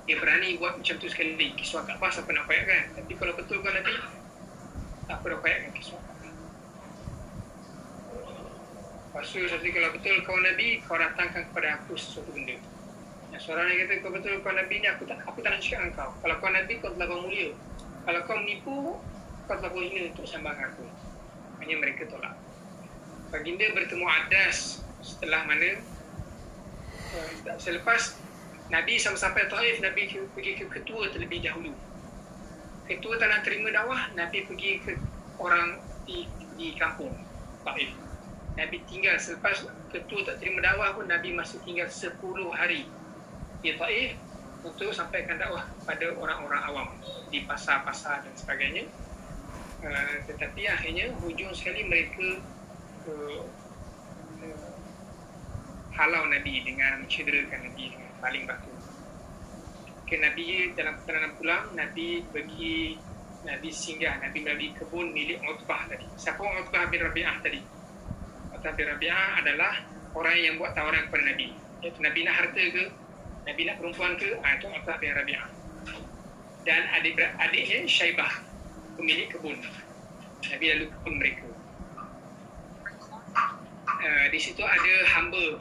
Speaker 1: dia berani buat macam tu sekali. Kiswah Kaabah siapa nak koyakkan? Tapi kalau betul kau Nabi, aku dah koyakkan kiswah Kaabah. Lepas tu kalau betul kau Nabi, kau datangkan kepada aku sesuatu benda. Yang seorang ni kata, kau betul kau Nabi ni, aku tak nak cakap dengan kau. Kalau kau Nabi, kau telah mulia. Kalau kau menipu, kau telah berhina untuk sambang aku. Hanya mereka tolak. Baginda bertemu Adas setelah mana selepas Nabi sampai Taif, Nabi pergi ke ketua terlebih dahulu. Ketua tak nak terima dakwah, Nabi pergi ke orang di kampung Taif. Nabi tinggal, selepas ketua tak terima dakwah pun, Nabi masih tinggal 10 hari di Taif untuk sampaikan dakwah pada orang-orang awam di pasar-pasar dan sebagainya. Tetapi akhirnya hujung sekali mereka halau Nabi dengan mencederakan Nabi dengan baling batu. Nabi dalam perjalanan pulang, Nabi singgah, Nabi melalui kebun milik Utbah tadi. Siapa Utbah bin Rabi'ah tadi? Utbah bin Rabi'ah adalah orang yang buat tawaran kepada Nabi. Iaitu Nabi nak harta ke? Nabi nak perempuan ke? Itu Utbah bin Rabi'ah. Dan adiknya Syaibah, pemilik kebun. Nabi lalu kebun mereka. Di situ ada hamba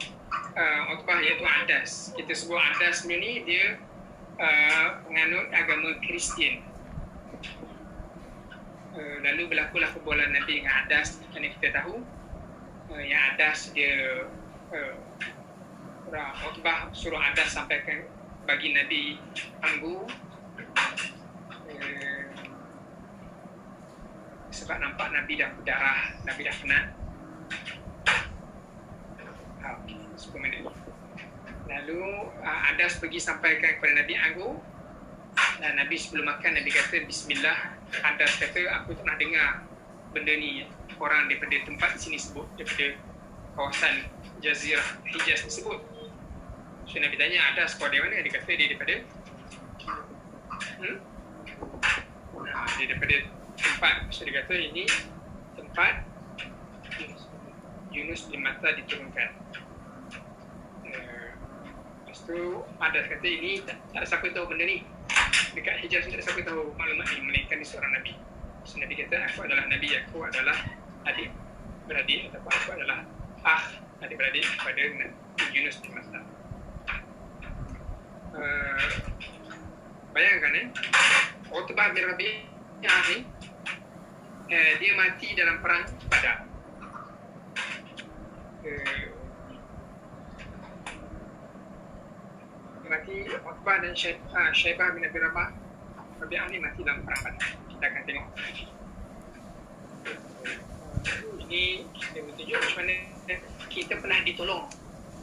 Speaker 1: Utbah iaitu Adas. Kita sebut Adas ni dia penganut agama Kristian. Lalu berlakulah perbualan Nabi dengan Adas. Dan kita tahu yang Adas dia Utbah suruh Adas sampaikan bagi Nabi anggur, sebab nampak Nabi dah berdarah, Nabi dah penat. 10 minit. Lalu Adas pergi sampaikan kepada Nabi anggur. Dan Nabi sebelum makan, Nabi kata Bismillah. Adas kata, aku tak nak dengar benda ni. Orang daripada tempat sini sebut, daripada kawasan Jazirah Hijaz tersebut. So Nabi tanya, Adas kau dari mana? Dia kata dia daripada dia daripada tempat. So dia kata ini tempat Yunus bin Matta diturunkan. Lepas tu Adas kata ini tak ada siapa tahu benda ni. Dekat Hijaz tak ada siapa tahu maklumat ni, melainkan dia seorang Nabi. So Nabi kata, aku adalah Nabi, aku adalah adik-beradik, ataupun aku adalah adik-beradik kepada Yunus bin Matta. Bayangkan Utbah bin Rabi'ah ni dia mati dalam perang Badar. Mati Utbah dan Syaibah bin Abi Rabi'ah ni mati dalam perang Badar. Kita akan tengok. Ini kita bertunjuk macam mana kita pernah ditolong,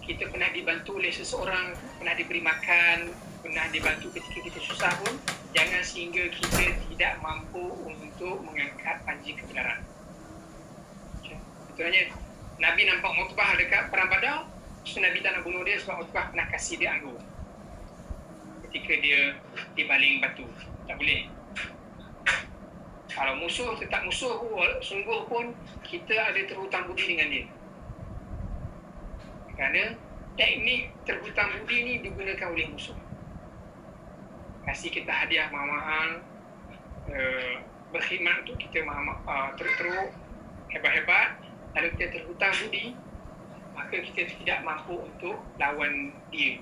Speaker 1: kita pernah dibantu oleh seseorang, pernah diberi makan, pernah dibantu ketika kita susah pun, jangan sehingga kita tidak mampu untuk mengangkat panji kebenaran. Betulnya Nabi nampak Utbah dekat perang Badar, so Nabi tak nak bunuh dia sebab Utbah pernah kasih dia anggur ketika dia dibaling batu. Tak boleh. musuh tetap musuh, sungguh pun kita ada terhutang budi dengan dia. Kerana teknik terhutang budi ni digunakan oleh musuh. Kasih kita hadiah mahal-mahal, berkhidmat untuk kita teruk-teruk, hebat-hebat, lalu kita terhutang budi, maka kita tidak mampu untuk lawan dia.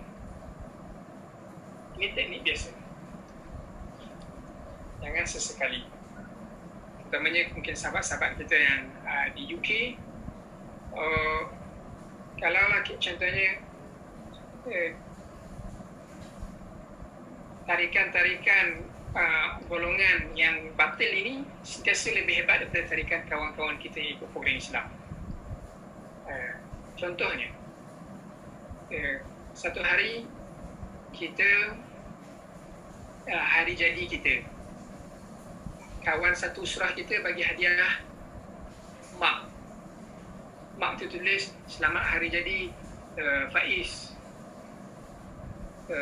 Speaker 1: Ini teknik biasa. Jangan sesekali. Terutamanya mungkin sahabat-sahabat kita yang di UK, kalaulah contohnya tarikan-tarikan golongan yang batil ini sentiasa lebih hebat daripada tarikan kawan-kawan kita yang ikut program Islam. Contohnya, satu hari kita hari jadi kita, kawan satu surah kita bagi hadiah mak tu tulis selamat hari jadi Faiz,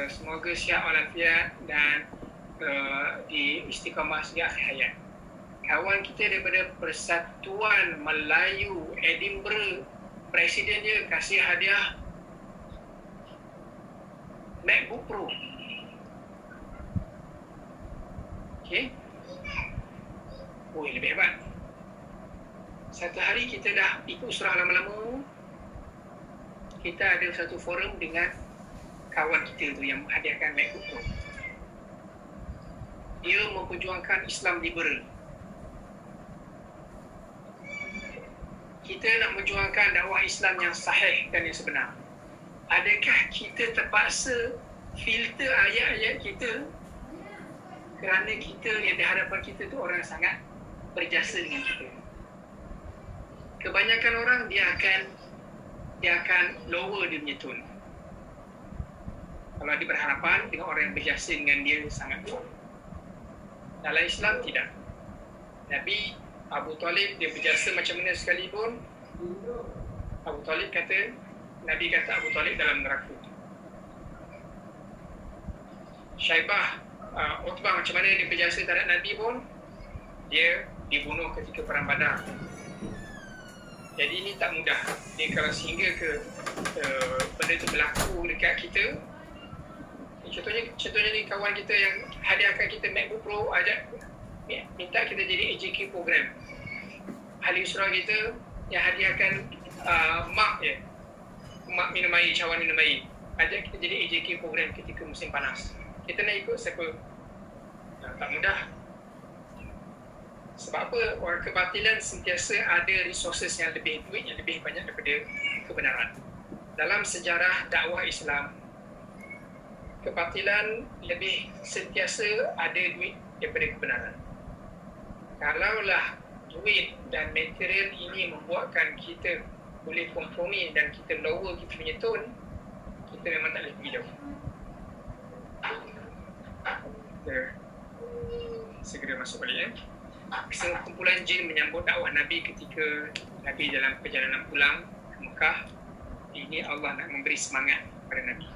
Speaker 1: semoga sihat walafiat dan di istiqamah sehingga akhir hayat. Kawan kita daripada Persatuan Melayu Edinburgh, presiden dia kasih hadiah MacBook Pro. Okey, lebih hebat. Satu hari kita dah ikut surah lama-lama, kita ada satu forum dengan kawan kita tu yang menghadiahkan MacBook Pro. Dia memperjuangkan Islam liberal. Kita nak memperjuangkan dakwah Islam yang sahih dan yang sebenar. Adakah kita terpaksa filter ayat-ayat kita kerana kita yang di hadapan kita tu orang sangat berjasa dengan kita? Kebanyakan orang dia akan lower dia punya tone. Kalau dia berhadapan dengan orang yang berjasa dengan dia sangat kuat. Dalam Islam tidak. Nabi Abu Talib dia berjasa macam mana sekalipun, Nabi kata Abu Talib dalam neraka. Syaibah, Utbah macam mana dia berjasa terhadap Nabi pun, dia dibunuh ketika perang Badar. Jadi ini tak mudah. Dia kalau sehingga ke benda itu berlaku dekat kita. Contohnya ni kawan kita yang hadiahkan kita MacBook Pro, ajak minta kita jadi AJK program. Ahli surah kita yang hadiahkan mak minum air, cawan minum air, ajak kita jadi AJK program ketika musim panas. Kita nak ikut siapa? Tak mudah. Sebab apa? Orang kebatilan sentiasa ada resources yang lebih, duit yang lebih banyak daripada kebenaran. Dalam sejarah dakwah Islam, kebatilan lebih sentiasa ada duit daripada kebenaran. Kalaulah duit dan material ini membuatkan kita boleh kompromi dan kita lower kita punya tone, kita memang tak boleh pergi jauh. Kita segera masuk balik. Kumpulan jin menyambut dakwah Nabi ketika Nabi dalam perjalanan pulang ke Mekah. Ini Allah nak memberi semangat kepada Nabi,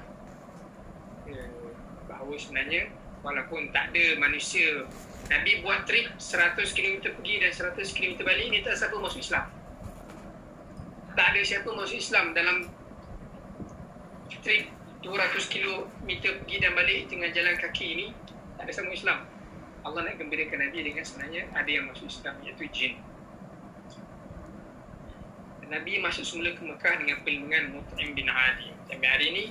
Speaker 1: bahawa sebenarnya walaupun tak ada manusia, Nabi buat trip 100 km pergi dan 100 km balik, ni tak siapa masuk Islam. Tak ada siapa masuk Islam dalam trip 200 km pergi dan balik dengan jalan kaki ini. Tak ada siapa Islam. Allah nak gembirakan Nabi dengan sebenarnya ada yang masuk Islam, iaitu jin. Nabi masuk semula ke Mekah dengan perlindungan Mut'im bin Adi. Sampai hari ini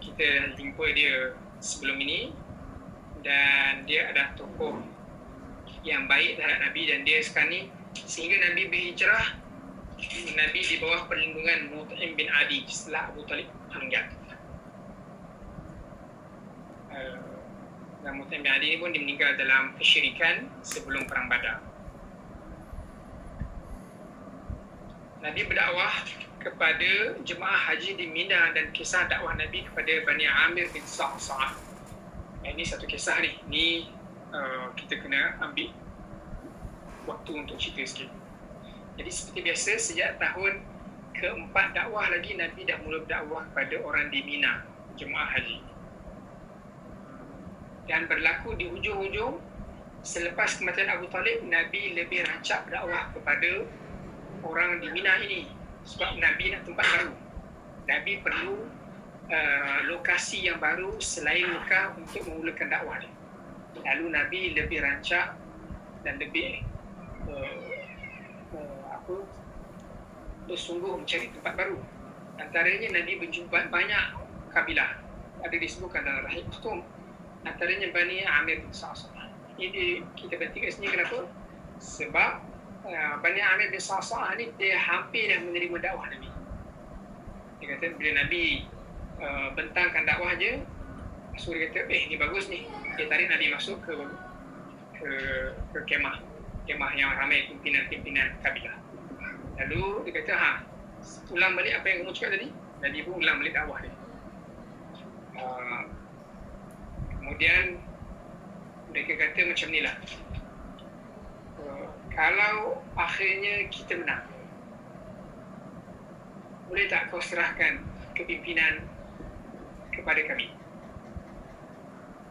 Speaker 1: kita jumpa dia sebelum ini, dan dia adalah tokoh yang baik terhadap Nabi, dan dia sekarang ni sehingga Nabi berhijrah, Nabi di bawah perlindungan Mut'im bin Adi setelah Abu Talib meninggal. Dan Mut'im bin Adi ini pun dia meninggal dalam kesyirikan sebelum perang Badar. Nabi berdakwah kepada jemaah haji di Mina, dan kisah dakwah Nabi kepada Bani Amir bin Sa'sa'ah. Ini satu kisah ni. Ni kita kena ambil waktu untuk cerita sikit. Jadi seperti biasa, sejak tahun keempat dakwah lagi, Nabi dah mula berdakwah kepada orang di Mina, jemaah haji. Dan berlaku di hujung-hujung Selepas kematian Abu Talib, Nabi lebih rancak berdakwah kepada orang di Mina ini, sebab Nabi nak tempat baru. Nabi perlu lokasi yang baru selain Mekah untuk memulakan dakwah dia. Lalu Nabi lebih rancak dan lebih bersungguh mencari tempat baru. Antaranya Nabi berjumpa banyak kabilah, ada disebutkan dalam Rahim Maktum. Antaranya Bani Amir bin Sa'sa'ah. Ini kita berhenti kat sini kenapa? Sebab Bani Amir bin Sa'sa'ah ni dia hampir dah menerima dakwah Nabi. Dia kata bila Nabi bentangkan dakwah je, so dia kata ni bagus ni. Dia tarik Nabi masuk ke kemah yang ramai pimpinan-pimpinan kabilah. Lalu dia kata ulang balik apa yang kamu cakap tadi. Nabi pun ulang balik dakwah dia. Kemudian mereka kata macam ni lah, kalau akhirnya kita menang, boleh tak kau serahkan kepimpinan kepada kami?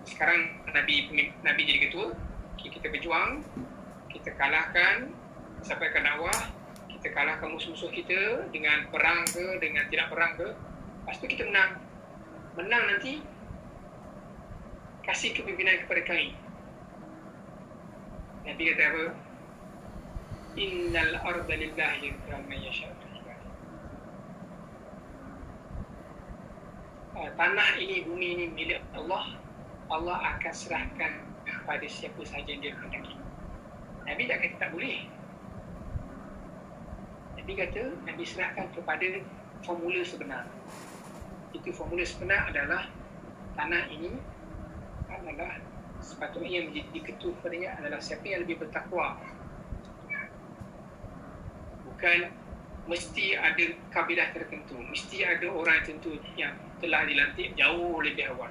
Speaker 1: Sekarang Nabi jadi ketua, kita berjuang, kita kalahkan, sampaikan dakwah, kita kalahkan musuh-musuh kita dengan perang ke, dengan tidak perang ke, lepas tu kita menang. Menang nanti kasih kepimpinan kepada kami. Nabi kata apa? Innal arda lillahi yu'tiha man yasha'u. Tanah ini, bumi ini milik Allah. Allah akan serahkan kepada siapa sahaja yang dia kehendaki. Nabi tak kata tak boleh. Nabi kata Nabi serahkan kepada formula sebenar. Itu formula sebenar adalah tanah ini adalah sepatutnya yang menjadi ketua kepadanya adalah siapa yang lebih bertakwa. Bukan mesti ada kabilah tertentu, mesti ada orang tertentu yang telah dilantik jauh lebih awal.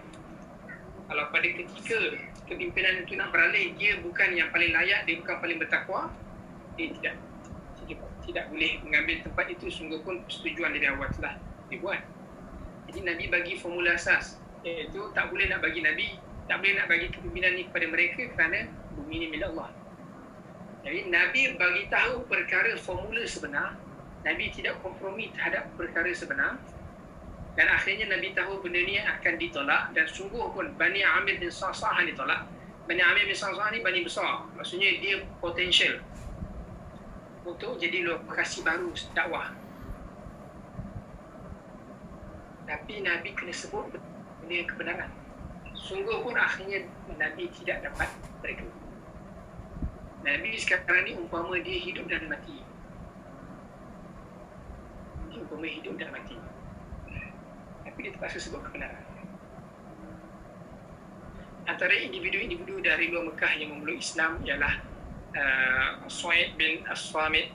Speaker 1: Kalau pada ketika kepimpinan itu nak beralih, dia bukan yang paling layak, dia bukan paling bertakwa, dia tidak boleh mengambil tempat itu, sungguh pun persetujuan dari awal telah dibuat. Jadi Nabi bagi formula asas, iaitu tak boleh nak bagi kepimpinan ini kepada mereka kerana bumi ini milik Allah. Jadi Nabi bagi tahu perkara formula sebenar, Nabi tidak kompromi terhadap perkara sebenar, dan akhirnya Nabi tahu benda ni akan ditolak, dan sungguh pun Bani Amir bin Sa'sa'ah ditolak. Bani Amir bin Sa'sa'ah ni bani besar, maksudnya dia potensial untuk jadi lokasi baru dakwah. Tapi Nabi kena sebut benda kebenaran. Sungguh pun akhirnya Nabi tidak dapat mereka. Nabi sekarang ni umpama dia hidup dan mati. Dia umpama hidup dan mati. Tapi dia terpaksa sebut kebenaran. Antara individu-individu dari luar Mekah yang memeluk Islam ialah Su'aib bin As-Samit,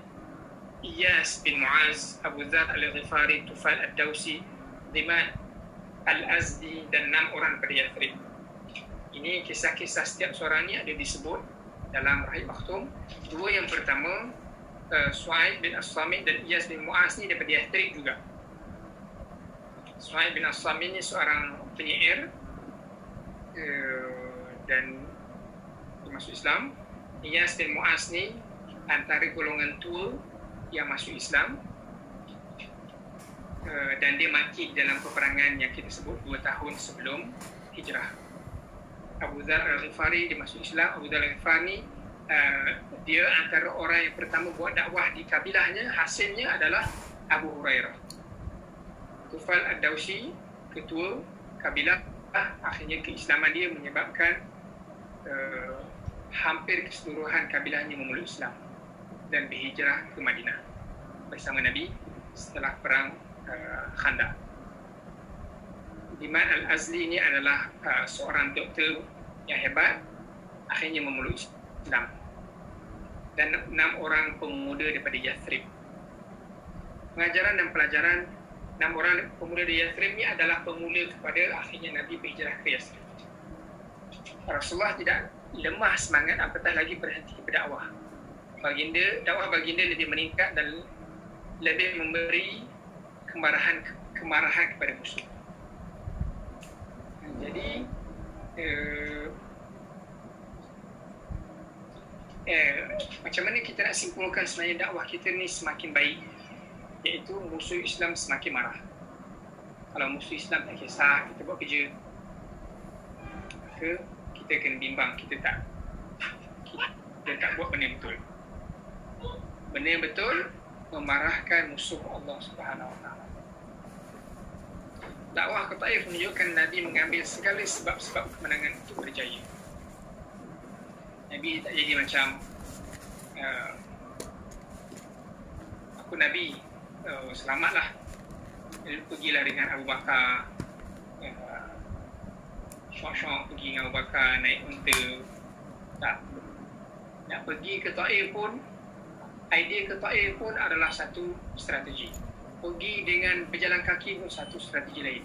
Speaker 1: Iyas bin Mu'az, Abu Dzar Al-Ghifari, Tufail Ad-Dawsi, Diman Al-Azdi, dan 6 orang pada Yathrib. Ini kisah-kisah setiap seorang ni ada disebut dalam Rahim Maktum. Dua yang pertama, Su'aib bin As-Samit dan Iyas bin Mu'az ni daripada Yathrib juga. Su'aib bin As-Samit ni seorang penyair dan masuk Islam. Iyas bin Mu'az ni antara golongan tua yang masuk Islam, dan dia mati dalam peperangan yang kita sebut 2 tahun sebelum hijrah. Abu Dzar Al-Ghifari dia masuk Islam. Abu Dzar Al-Ghifari dia antara orang yang pertama buat dakwah di kabilahnya. Hasilnya adalah Abu Hurairah. Tufail Ad-Dawsi, ketua kabilah, akhirnya keislaman dia menyebabkan hampir keseluruhan kabilahnya memeluk Islam dan berhijrah ke Madinah bersama Nabi setelah perang Khandaq. Diman Al-Azli ini adalah seorang doktor yang hebat, akhirnya memeluk Islam. Dan 6 orang pemuda daripada Yathrib. Pengajaran dan pelajaran 6 orang pemuda dari Yathrib ini adalah pemula kepada akhirnya Nabi berhijrah ke Yathrib. Rasulullah tidak lemah semangat, apatah lagi berhenti berdakwah. Dakwah baginda lebih meningkat dan lebih memberi kemarahan kepada musuh. Jadi macam mana kita nak simpulkan sebenarnya dakwah kita ni semakin baik, iaitu musuh Islam semakin marah. Kalau musuh Islam tak kisah kita buat kerja, maka kita kena bimbang, kita tak buat benda yang betul. Benda yang betul memarahkan musuh Allah Subhanahu Wa Taala. Dakwah ke Taif menunjukkan Nabi mengambil segala sebab-sebab kemenangan untuk berjaya. Nabi tak jadi macam aku Nabi, selamatlah, pergilah dengan Abu Bakar, syok-syok pergi dengan Abu Bakar, naik unta. Tak. Nak pergi ke Taif pun, idea ke Taif pun adalah satu strategi. Pergi dengan berjalan kaki pun satu strategi lain.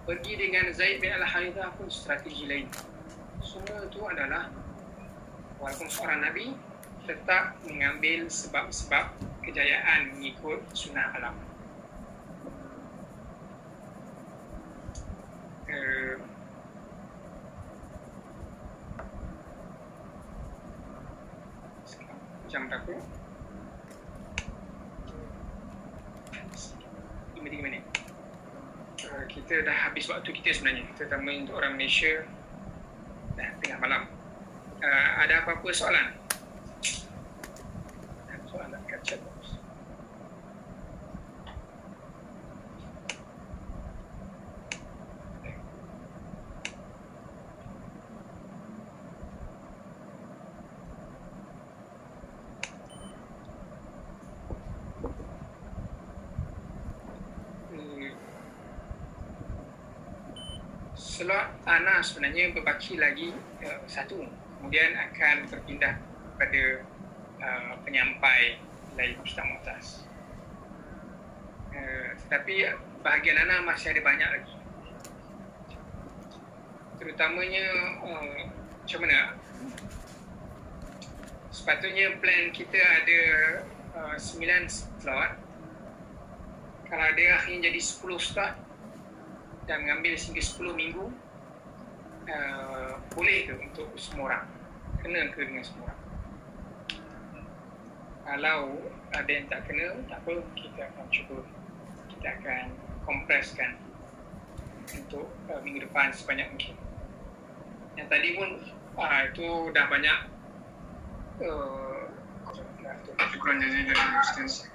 Speaker 1: Pergi dengan Zaid bin Al-Harithah pun strategi lain. Semua itu adalah, walaupun seorang Nabi, tetap mengambil sebab-sebab kejayaan mengikut sunnah alam. Jam berapa? 5 minit. Kita dah habis waktu kita sebenarnya, terutama untuk orang Malaysia dah tengah malam. Ada apa-apa soalan? Soalan kat chat box. Slot tanah sebenarnya berbaki lagi satu, kemudian akan berpindah kepada penyampai lain Ustaz Mu'taz. Tetapi bahagian tanah masih ada banyak lagi. Terutamanya macam mana? Sepatutnya plan kita ada 9 slot. Kalau ada akhirnya jadi 10 slot dan mengambil sehingga 10 minggu, boleh ke untuk semua orang? Kena ke dengan semua orang? Kalau ada yang tak kena, tak apa, kita akan cuba, kita akan kompreskan untuk minggu depan sebanyak mungkin. Yang tadi pun itu dah banyak syukuran jazilan Ustaz.